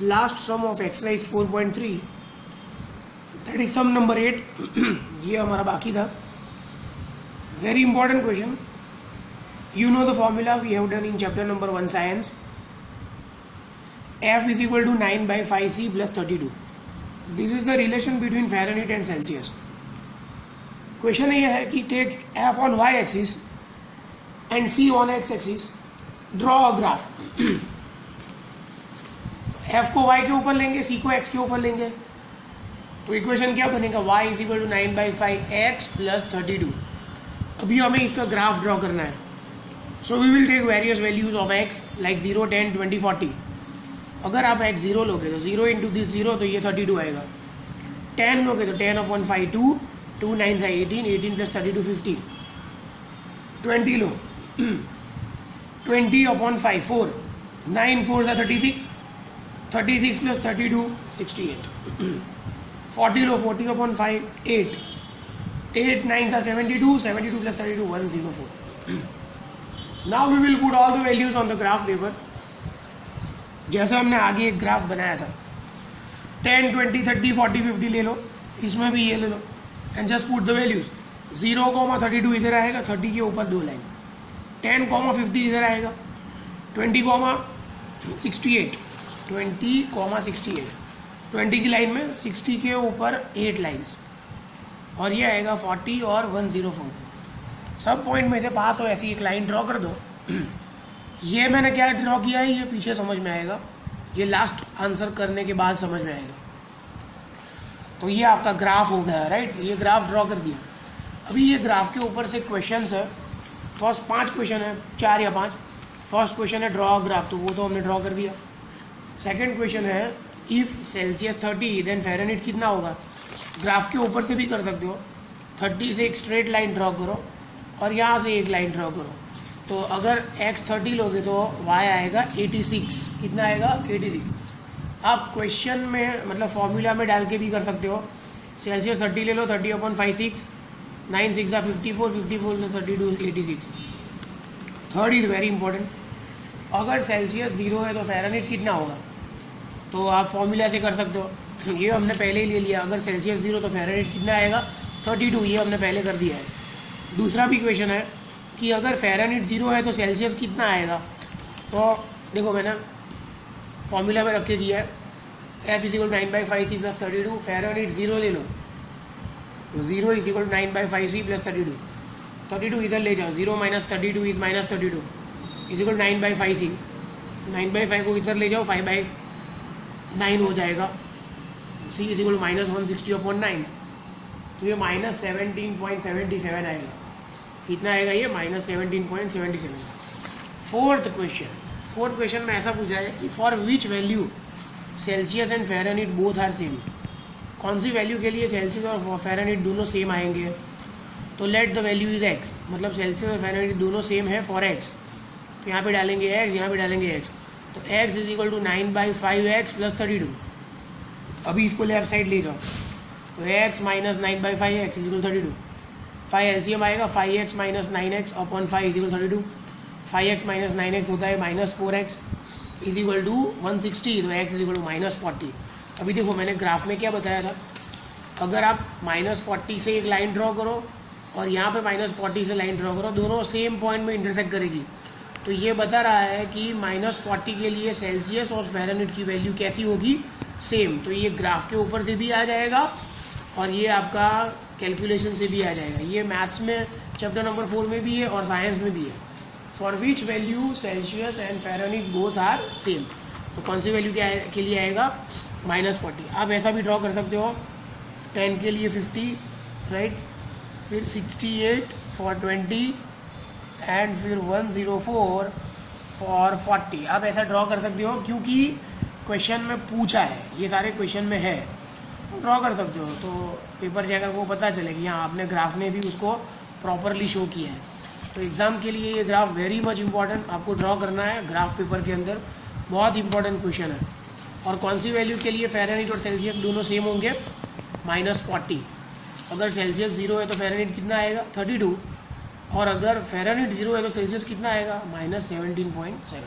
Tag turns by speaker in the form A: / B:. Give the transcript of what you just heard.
A: Last sum of exercise 4.3 that is sum number 8 ये हमारा बाकी था. Very important question. You know the formula we have done in chapter number 1 science. F is equal to 9 by 5c plus 32. This is the relation between Fahrenheit and Celsius. Question ये है कि take F on y axis and C on x axis. Draw a graph. F को y के ऊपर लेंगे, C को x के ऊपर लेंगे. तो इक्वेशन क्या बनेगा? y is equal to 9 by 5x plus 32. अभी हमें इसका ग्राफ ड्रॉ करना है. So we will take various values of x like 0, 10, 20, 40. अगर आप x 0 लोगे तो 0 इंटू दिस 0 तो ये 32 आएगा. 10 लोगे तो 10 अपॉन 5 2, 2 9 से 18, 18 प्लस 32 50. 20 लो 20 अपॉन 5 4, 9 4 से 36, 36 प्लस 32 68. 40 लो 40 अपॉन 5 8, 8 9 से 72, 72 plus 32 104. Now we will put all the values on the graph paper. जैसे हमने आगे एक ग्राफ बनाया था 10, 20, 30, 40, 50 ले लो, इसमें भी ये ले लो and just put the values. 0,32 इधर आएगा, 30 के ऊपर 2 लाइन. 10,50 इधर आएगा, 20,68, 20,68, 20 की लाइन में 60 के ऊपर 8 लाइन्स और ये आएगा 40 और 104. सब पॉइंट में से पास हो ऐसी एक लाइन ड्रॉ कर दो. ये मैंने क्या ड्रॉ किया है ये पीछे समझ में आएगा, ये लास्ट आंसर करने के बाद समझ में आएगा. तो ये आपका ग्राफ हो गया, राइट. ये ग्राफ ड्रॉ कर दिया. अभी ये ग्राफ के ऊपर से क्वेश्चंस है. फर्स्ट 5 क्वेश्चन है, 4 या 5. फर्स्ट क्वेश्चन है ड्रॉ ग्राफ, तो वो तो हमने ड्रॉ कर दिया. सेकेंड क्वेश्चन है इफ़ सेल्सियस 30 देन फ़ारेनहाइट कितना होगा. ग्राफ के ऊपर से भी कर सकते हो. 30 से एक स्ट्रेट लाइन ड्रॉ करो और यहाँ से एक लाइन ड्रॉ करो. तो अगर x 30 लोगे तो y आएगा 86. कितना आएगा? 86. आप क्वेश्चन में मतलब फॉर्मूला में डाल के भी कर सकते हो. सेल्सियस 30 ले लो, 30 अपॉन 5 6, 9 6 54, 54 से 32 86. Third is very important. अगर सेल्सियस 0 है तो फ़ारेनहाइट कितना होगा, तो आप फॉर्मूला से कर सकते हो. ये हमने पहले ही ले लिया. अगर सेल्सियस 0 तो फ़ारेनहाइट कितना आएगा? 32. ये हमने पहले कर दिया है. दूसरा भी क्वेश्चन है कि अगर फ़ारेनहाइट 0 है तो सेल्सियस कितना आएगा. तो देखो मैंने फॉर्मूला में रख के दिया है. F is equal 9 by 5c plus 32. Fahrenheit 0 ले लो तो 0 is equal 9 by 5c plus 32. 32 इधर ले जाओ, 0 minus 32 is minus 32 is equal 9 by 5c. 9 by 5 को इधर ले जाओ, 5 बाई 9 हो जाएगा. c is equal minus 160 upon 9. तो ये माइनस 17.77 आएगा. कितना आएगा ये? माइनस 17.77. फोर्थ क्वेश्चन में ऐसा पूछा है कि for which value Celsius and Fahrenheit both are same. कौन सी वैल्यू के लिए सेल्सियस और फ़ारेनहाइट दोनों सेम आएंगे. तो let the value is x, मतलब सेल्सियस और फ़ारेनहाइट दोनों सेम है फॉर x. तो यहाँ पे डालेंगे x, यहाँ पे डालेंगे x. तो x is equal to 9 by 5x plus 32. अभी इसको लेफ्ट साइड ले जाओ तो x minus 9 by 5x is equal 32. 5 LCM आएगा, 5x minus 9x upon 5 is equal 32. 5x minus 9x होता है minus 4x is equal to 160. तो x is equal to minus 40. अभी देखो मैंने ग्राफ में क्या बताया था. अगर आप माइनस 40 से एक लाइन ड्रॉ करो और यहाँ पे माइनस 40 से लाइन ड्रॉ करो, दोनों सेम पॉइंट में इंटरसेक्ट करेगी. तो ये बता रहा है कि माइनस 40 के लिए सेल्सियस और फ़ारेनहाइट की वैल्यू कैसी होगी? सेम. तो ये ग्राफ के ऊपर से भी आ जाएगा और ये आपका कैलकुलेशन से भी आ जाएगा. ये मैथ्स में चैप्टर नंबर 4 में भी है और साइंस में भी है. For which value Celsius and Fahrenheit both are same. तो कौन सी वैल्यू के लिए आएगा? माइनस 40. आप ऐसा भी ड्रॉ कर सकते हो. 10 के लिए 50, राइट. फिर 68 फॉर 20 एंड फिर 104 फॉर 40. आप ऐसा ड्रॉ कर सकते हो क्योंकि क्वेश्चन में पूछा है, ये सारे क्वेश्चन में है. ड्रॉ कर सकते हो तो पेपर चेकर को पता चले कि हाँ आपने ग्राफ में भी उसको प्रॉपरली शो किया है. तो एग्ज़ाम के लिए ये ग्राफ वेरी मच इंपॉर्टेंट आपको ड्रॉ करना है. ग्राफ पेपर के अंदर बहुत इंपॉर्टेंट क्वेश्चन है. और कौन सी वैल्यू के लिए फ़ारेनहाइट और सेल्सियस दोनों सेम होंगे? माइनस 40. अगर सेल्सियस 0 है तो फ़ारेनहाइट कितना आएगा? 32. और अगर फ़ारेनहाइट 0 है तो सेल्सियस कितना आएगा? माइनस 17.7.